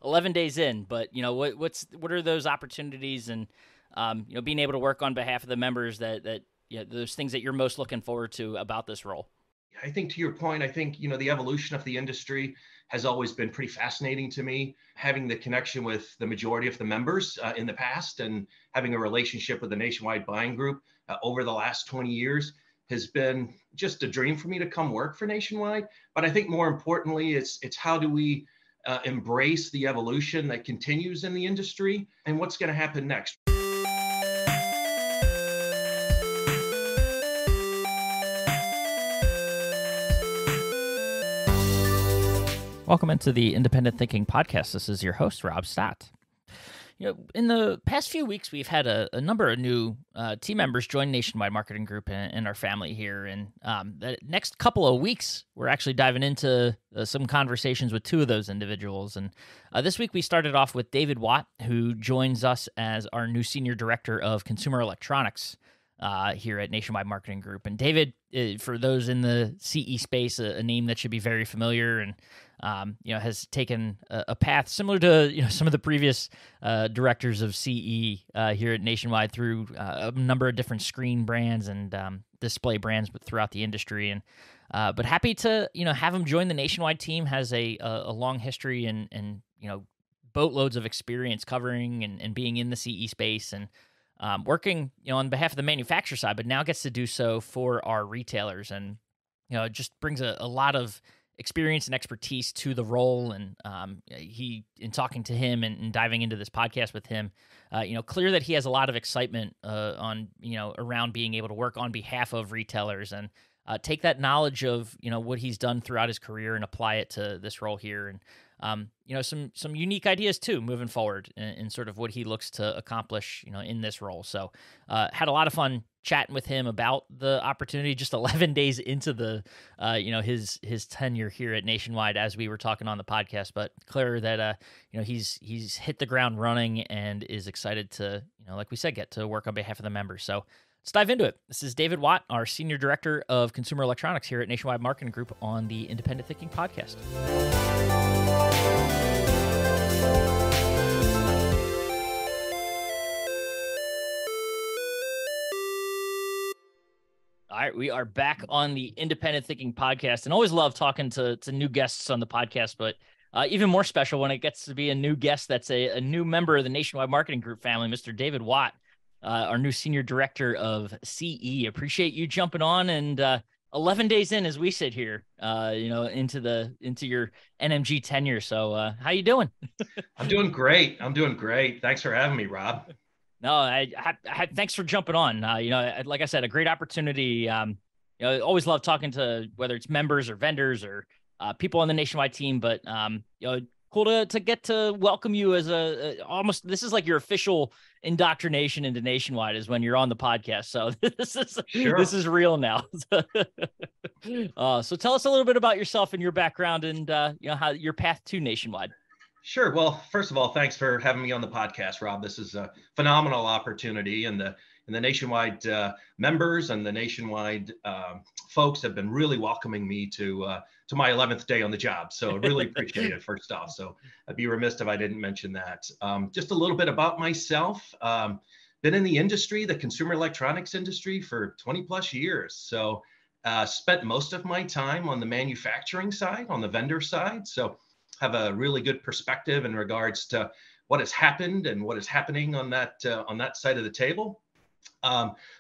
11 days in, but what are those opportunities and being able to work on behalf of the members that those things that you're most looking forward to about this role? I think to your point, I think, the evolution of the industry has always been pretty fascinating to me. Having the connection with the majority of the members in the past and having a relationship with the Nationwide Buying Group over the last 20 years has been just a dream for me to come work for Nationwide. But I think more importantly, it's how do we embrace the evolution that continues in the industry and what's going to happen next. Welcome into the Independent Thinking Podcast. This is your host, Rob Stott. In the past few weeks, we've had a number of new team members join Nationwide Marketing Group and our family here. And the next couple of weeks, we're actually diving into some conversations with two of those individuals. And this week, we started off with David Watt, who joins us as our new Senior Director of Consumer Electronics here at Nationwide Marketing Group. And David, for those in the CE space, a name that should be very familiar and has taken a path similar to some of the previous directors of CE here at Nationwide through a number of different screen brands and display brands throughout the industry. And but happy to have him join the Nationwide team. Has a long history and boatloads of experience covering and being in the CE space and working on behalf of the manufacturer side, but now gets to do so for our retailers. And it just brings a lot of experience and expertise to the role. And in talking to him and diving into this podcast with him, clear that he has a lot of excitement around being able to work on behalf of retailers and take that knowledge of what he's done throughout his career and apply it to this role here. And some unique ideas too moving forward in sort of what he looks to accomplish in this role. So had a lot of fun chatting with him about the opportunity just 11 days into the his tenure here at Nationwide as we were talking on the podcast, but clear that he's hit the ground running and is excited to like we said, get to work on behalf of the members. So let's dive into it. This is David Watt, our Senior Director of Consumer Electronics here at Nationwide Marketing Group on the Independent Thinking Podcast. All right, we are back on the Independent Thinking Podcast, and always love talking to new guests on the podcast, but even more special when it gets to be a new guest that's a new member of the Nationwide Marketing Group family, Mr. David Watt, our new Senior Director of CE. Appreciate you jumping on, and 11 days in as we sit here, into your NMG tenure. So how you doing? I'm doing great. Thanks for having me, Rob. No, I thanks for jumping on. Like I said, a great opportunity. Always love talking to whether it's members or vendors or people on the Nationwide team, but cool to get to welcome you as almost, this is like your official indoctrination into Nationwide is when you're on the podcast. So this is real now. So tell us a little bit about yourself and your background and how your path to Nationwide. Sure. Well, first of all, thanks for having me on the podcast, Rob. This is a phenomenal opportunity, and the Nationwide members and the Nationwide folks have been really welcoming me to my 11th day on the job. So really appreciate it, first off. So I'd be remiss if I didn't mention that. Just a little bit about myself. Been in the industry, the consumer electronics industry, for 20 plus years. So spent most of my time on the manufacturing side, on the vendor side. So have a really good perspective in regards to what has happened and what is happening on that side of the table.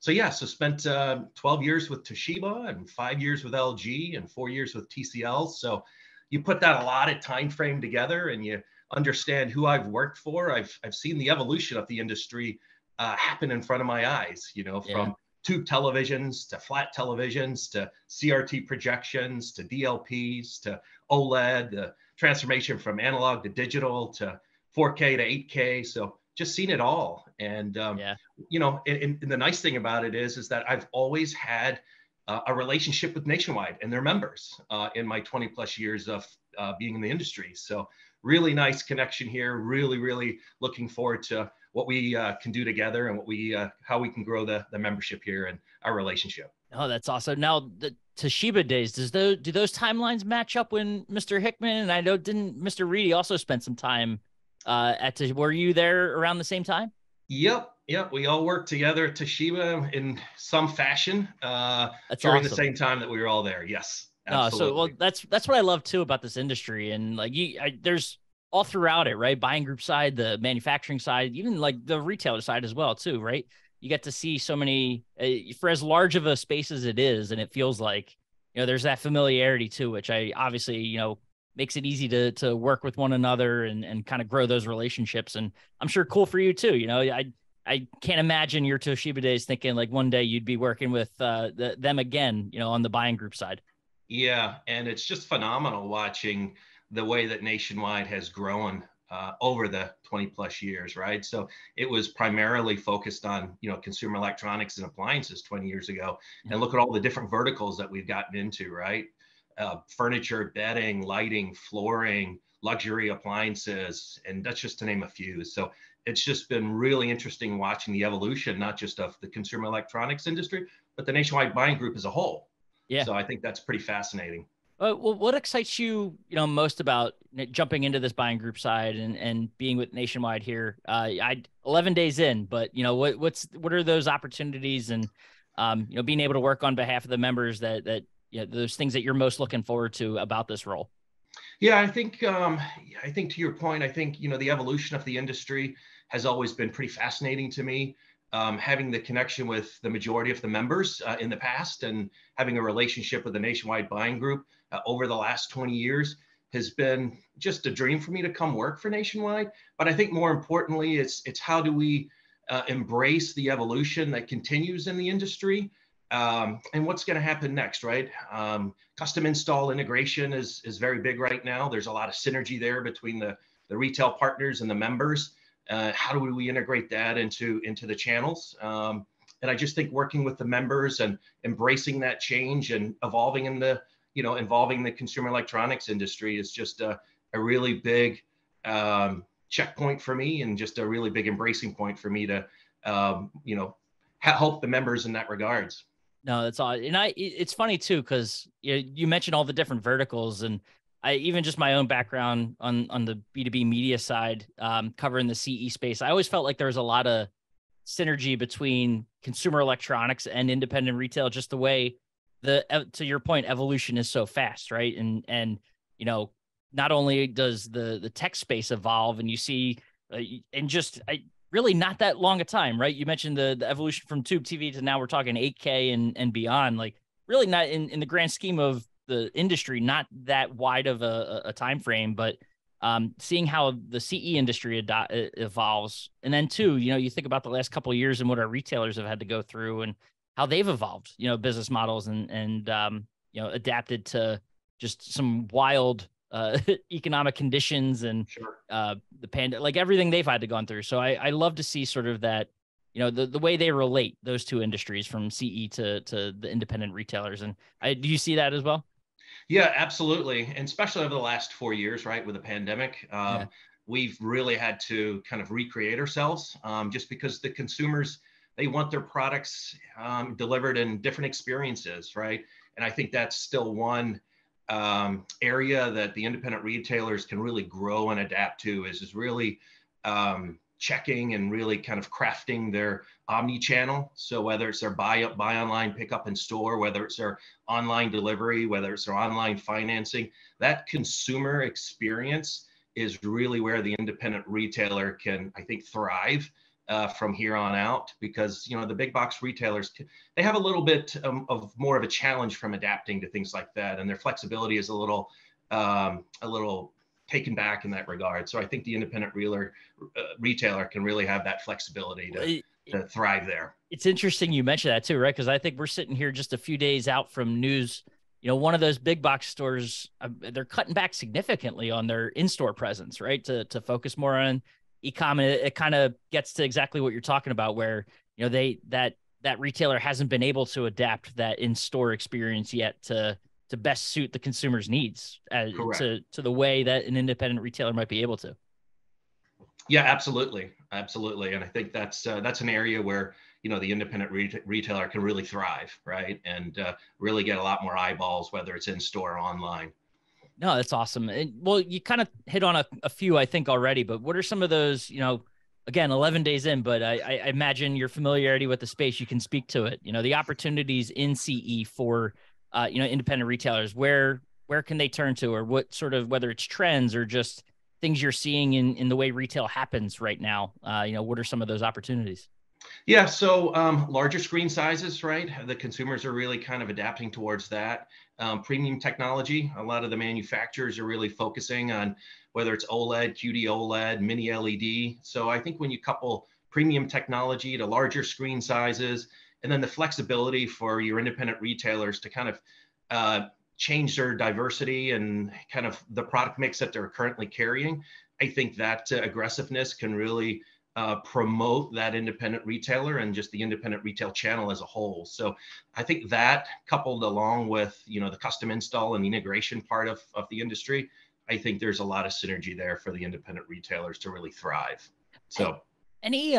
So spent 12 years with Toshiba and 5 years with LG and 4 years with TCL. So you put that allotted time frame together and you understand who I've worked for. I've seen the evolution of the industry happen in front of my eyes, from tube televisions to flat televisions to CRT projections to DLPs to OLED, the transformation from analog to digital to 4K to 8K. So just seen it all. And, and the nice thing about it is that I've always had a relationship with Nationwide and their members in my 20 plus years of being in the industry. So really nice connection here. Really, really looking forward to what we can do together and how we can grow the membership here and our relationship. Oh, that's awesome. Now, the Toshiba days, do those timelines match up when Mr. Hickman, and I know didn't Mr. Reedy also spend some time Were you there around the same time? Yep. We all worked together at Toshiba in some fashion That's during the awesome. same time that we were all there. Yes, No, so well, absolutely. that's what I love too about this industry, and like there's all throughout it, right? Buying group side, the manufacturing side, even like the retailer side as well, too, right? You get to see so many for as large of a space as it is, and it feels like there's that familiarity too, which I obviously makes it easy to work with one another and kind of grow those relationships, and I'm sure cool for you too. I can't imagine your Toshiba days thinking like one day you'd be working with them again, on the buying group side. Yeah, and it's just phenomenal watching the way that Nationwide has grown over the 20 plus years, right? So it was primarily focused on, consumer electronics and appliances 20 years ago. And look at all the different verticals that we've gotten into, right? Furniture, bedding, lighting, flooring, luxury appliances, and that's just to name a few. So it's just been really interesting watching the evolution, not just of the consumer electronics industry, but the Nationwide buying group as a whole. Yeah. So I think that's pretty fascinating. Well, what excites you, most about jumping into this buying group side and being with Nationwide here? I 11 days in, but what are those opportunities and being able to work on behalf of the members that those things that you're most looking forward to about this role? Yeah, I think to your point, I think the evolution of the industry has always been pretty fascinating to me. Having the connection with the majority of the members in the past and having a relationship with the Nationwide Buying Group over the last 20 years has been just a dream for me to come work for Nationwide. But I think more importantly, it's how do we embrace the evolution that continues in the industry, and what's going to happen next, right? Custom install integration is very big right now. There's a lot of synergy there between the retail partners and the members. How do we integrate that into the channels? And I just think working with the members and embracing that change and evolving involving the consumer electronics industry is just a really big checkpoint for me, and just a really big embracing point for me to help the members in that regards. No, that's all. And it's funny too, because you mentioned all the different verticals, and I even just my own background on the B2B media side, covering the CE space. I always felt like there was a lot of synergy between consumer electronics and independent retail, just the way to your point, evolution is so fast, right? And not only does the tech space evolve, and you see, and just really not that long a time, right? You mentioned the evolution from tube TV to now we're talking 8K and beyond. Like really not in the grand scheme of the industry, not that wide of a time frame, but seeing how the CE industry evolves, and then too, you think about the last couple of years and what our retailers have had to go through and how they've evolved, business models and adapted to just some wild economic conditions and Sure. the pandemic, like everything they've had to gone through. So I love to see sort of that, the way they relate those two industries from CE to the independent retailers. And do you see that as well? Yeah, absolutely. And especially over the last 4 years, right, with the pandemic, Yeah. we've really had to kind of recreate ourselves, just because the consumers, they want their products delivered in different experiences, right? And I think that's still one area that the independent retailers can really grow and adapt to, is really checking and really kind of crafting their omni-channel. So whether it's their buy online, pick up in store, whether it's their online delivery, whether it's their online financing, that consumer experience is really where the independent retailer can, I think, thrive from here on out, because the big box retailers, they have a little bit of more of a challenge from adapting to things like that, and their flexibility is a little taken back in that regard. So I think the independent retailer can really have that flexibility to thrive there. It's interesting you mentioned that too, right? Because I think we're sitting here just a few days out from news. One of those big box stores, they're cutting back significantly on their in-store presence, right? To focus more on e-com. And it kind of gets to exactly what you're talking about, where that retailer hasn't been able to adapt that in-store experience yet to best suit the consumer's needs, Correct. to the way that an independent retailer might be able to. Yeah, absolutely. And I think that's an area where the independent retailer can really thrive, right? And really get a lot more eyeballs, whether it's in store or online. No, that's awesome. And, well, you kind of hit on a few, I think, already, but what are some of those, again, 11 days in, but I imagine your familiarity with the space, you can speak to it, the opportunities in CE for, independent retailers, where can they turn to, or what sort of, whether it's trends or just things you're seeing in the way retail happens right now, what are some of those opportunities? Yeah, so larger screen sizes, right? The consumers are really kind of adapting towards that. Premium technology, a lot of the manufacturers are really focusing on whether it's OLED, QD OLED, mini LED. So I think when you couple premium technology to larger screen sizes, and then the flexibility for your independent retailers to kind of uh, change their diversity and kind of the product mix that they're currently carrying, I think that aggressiveness can really promote that independent retailer and just the independent retail channel as a whole. So I think that coupled along with, the custom install and the integration part of the industry, I think there's a lot of synergy there for the independent retailers to really thrive. So Any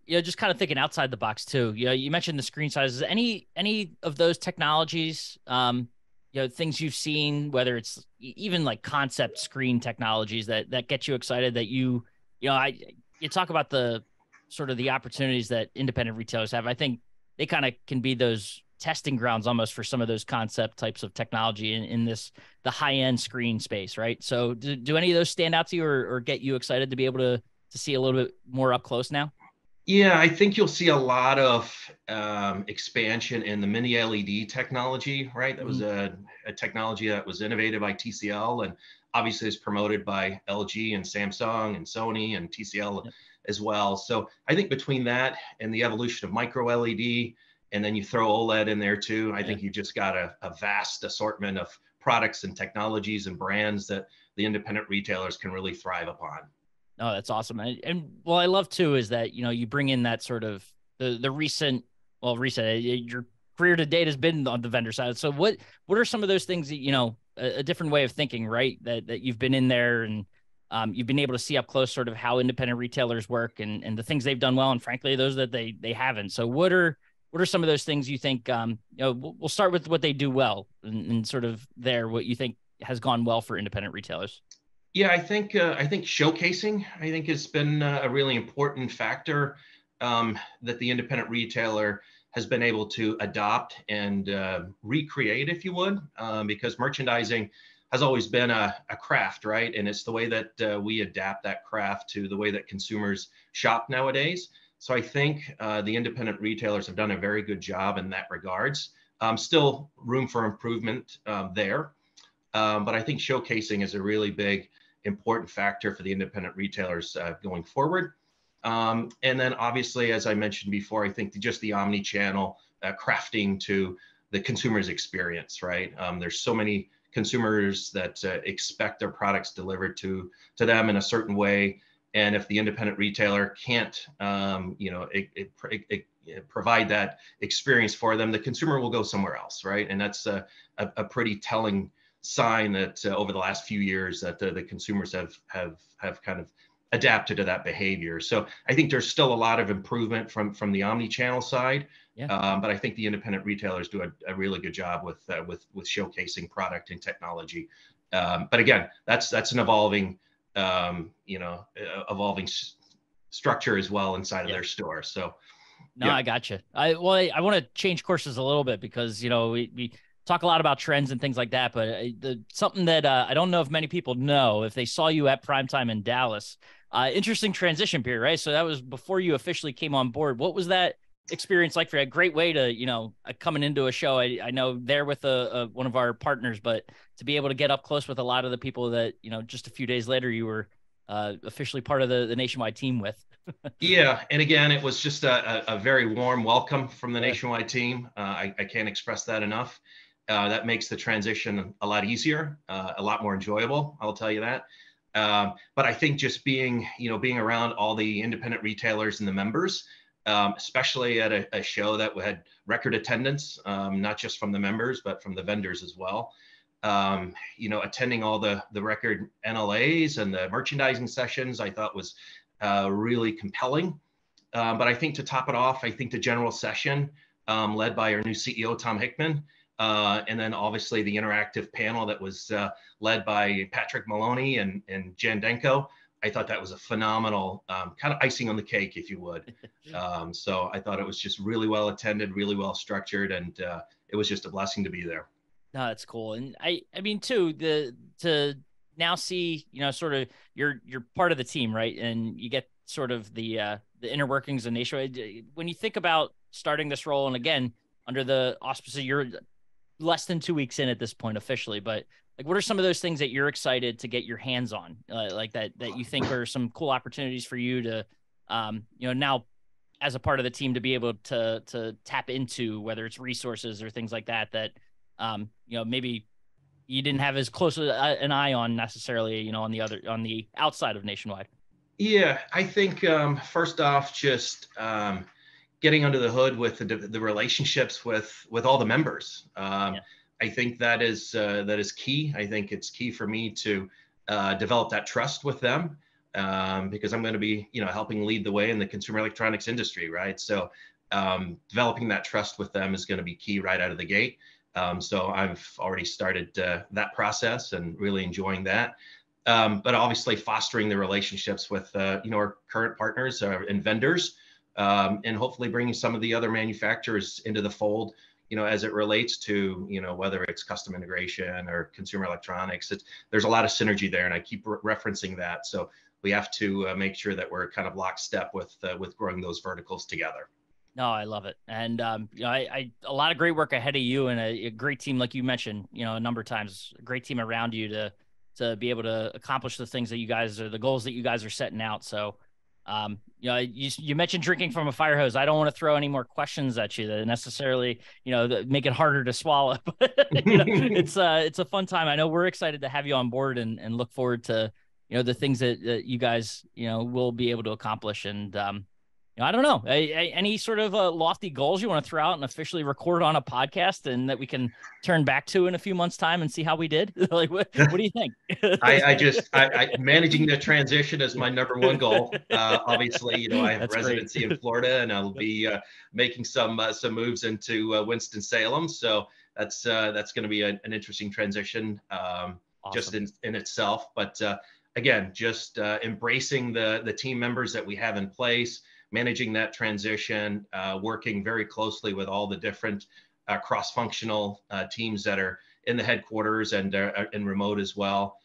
just kind of thinking outside the box too. You mentioned the screen sizes. Any of those technologies, things you've seen, whether it's even like concept screen technologies that get you excited, that you talk about the sort of the opportunities that independent retailers have. I think they kind of can be those testing grounds almost for some of those concept types of technology in the high end screen space, right? So do any of those stand out to you, or get you excited to be able to see a little bit more up close now? yeah, I think you'll see a lot of expansion in the mini LED technology, right? That was Mm-hmm. a technology that was innovated by TCL and obviously is promoted by LG and Samsung and Sony and TCL Yep. as well. So I think between that and the evolution of micro LED, and then you throw OLED in there too, I Yeah. think you just got a vast assortment of products and technologies and brands that the independent retailers can really thrive upon. Oh, that's awesome. And what I love too is that, you bring in that sort of the recent, your career to date has been on the vendor side. So what are some of those things that, a different way of thinking, right? That you've been in there, and you've been able to see up close sort of how independent retailers work, and the things they've done well, and frankly, those that they haven't. So what are some of those things you think, we'll start with what they do well, and sort of what you think has gone well for independent retailers? Yeah, I think showcasing, I think has been a really important factor that the independent retailer has been able to adopt and recreate, if you would, because merchandising has always been a craft, right? And it's the way that we adapt that craft to the way that consumers shop nowadays. So I think the independent retailers have done a very good job in that regards. Still room for improvement there. But I think showcasing is a really big, important factor for the independent retailers going forward. And then obviously, as I mentioned before, I think just the omni-channel crafting to the consumer's experience, right? There's so many consumers that expect their products delivered to them in a certain way. And if the independent retailer can't, provide that experience for them, the consumer will go somewhere else, right? And that's a pretty telling sign that over the last few years that the consumers have kind of adapted to that behavior. So I think there's still a lot of improvement from the omni-channel side, Yeah. but I think the independent retailers do a really good job with showcasing product and technology. But again, that's an evolving evolving structure as well inside of Yeah. their store. So No, yeah. I got you. I want to change courses a little bit, because we talk a lot about trends and things like that, but something that I don't know if many people know, if they saw you at primetime in Dallas, interesting transition period, right? So that was before you officially came on board. What was that experience like for you? A great way to coming into a show. I know there with one of our partners, but to be able to get up close with a lot of the people that just a few days later you were officially part of the nationwide team with. Yeah, and again, it was just a very warm welcome from the Yeah. nationwide team. I can't express that enough. That makes the transition a lot easier, a lot more enjoyable. I'll tell you that. But I think just being around all the independent retailers and the members, especially at a show that had record attendance, not just from the members but from the vendors as well. Attending all the record NLAs and the merchandising sessions, I thought was really compelling. But I think to top it off, I think the general session led by our new CEO, Tom Hickman, And then obviously the interactive panel that was led by Patrick Maloney and Jen Denko. I thought that was a phenomenal kind of icing on the cake, if you would. So I thought it was just really well attended, really well structured, and it was just a blessing to be there. No, that's cool. And I mean too, to now see, sort of you're part of the team, right? And you get sort of the inner workings of Nationwide. When you think about starting this role, and again, under the auspices, you're less than 2 weeks in at this point officially, but like, what are some of those things that you're excited to get your hands on, like that you think are some cool opportunities for you to, now as a part of the team to be able to tap into, whether it's resources or things like that, maybe you didn't have as close an eye on necessarily, on the outside of Nationwide. Yeah, I think first off, just getting under the hood with the relationships with all the members. I think that is key. I think it's key for me to develop that trust with them because I'm going to be, helping lead the way in the consumer electronics industry, right? So developing that trust with them is going to be key right out of the gate. So I've already started that process and really enjoying that. But obviously fostering the relationships with, our current partners and vendors, and hopefully bringing some of the other manufacturers into the fold, as it relates to, whether it's custom integration or consumer electronics. There's a lot of synergy there, and I keep referencing that. So we have to make sure that we're kind of lockstep with growing those verticals together. No, I love it. And, I a lot of great work ahead of you and a great team, like you mentioned, a number of times, a great team around you to be able to accomplish the things that you guys are, the goals that you guys are setting out. So, you mentioned drinking from a fire hose. I don't want to throw any more questions at you that necessarily, that make it harder to swallow, but it's a fun time. I know we're excited to have you on board and look forward to, the things that you guys, will be able to accomplish. And, I don't know, any sort of lofty goals you want to throw out and officially record on a podcast and that we can turn back to in a few months' time and see how we did? Like, what do you think? I managing the transition is my number one goal. Obviously, I have That's residency great. in Florida, and I'll be making some moves into Winston-Salem. So that's going to be an interesting transition, Awesome. just in itself. But again, just embracing the team members that we have in place, managing that transition, working very closely with all the different cross-functional teams that are in the headquarters and remote as well,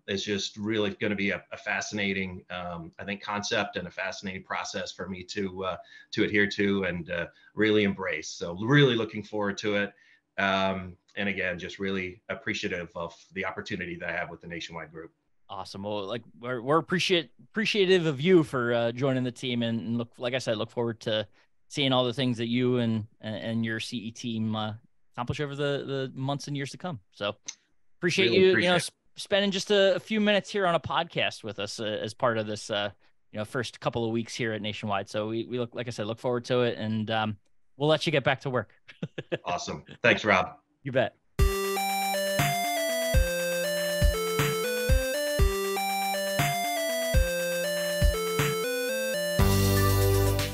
is just really going to be a fascinating, I think, concept and a fascinating process for me to adhere to and really embrace. So really looking forward to it. And again, just really appreciative of the opportunity that I have with the Nationwide Group. Awesome. Well, like we're appreciative of you for joining the team, and like I said, look forward to seeing all the things that you and your CE team accomplish over the months and years to come. So appreciate you, spending just a few minutes here on a podcast with us as part of this, first couple of weeks here at Nationwide. So we look, like I said, look forward to it, and we'll let you get back to work. Awesome. Thanks, Rob. You bet.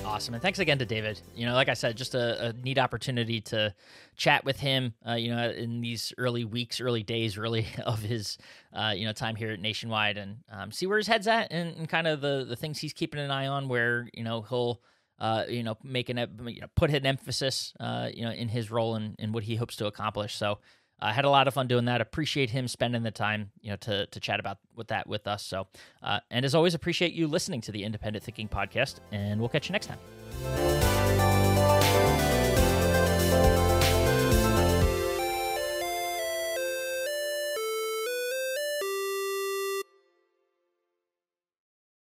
Awesome. And thanks again to David. Like I said, just a neat opportunity to chat with him, in these early weeks, early days, really of his, time here at Nationwide, and see where his head's at and kind of the things he's keeping an eye on, where, he'll, put an emphasis, in his role and what he hopes to accomplish. So I had a lot of fun doing that. Appreciate him spending the time, to chat about with us. So, and as always, appreciate you listening to the Independent Thinking Podcast, and we'll catch you next time.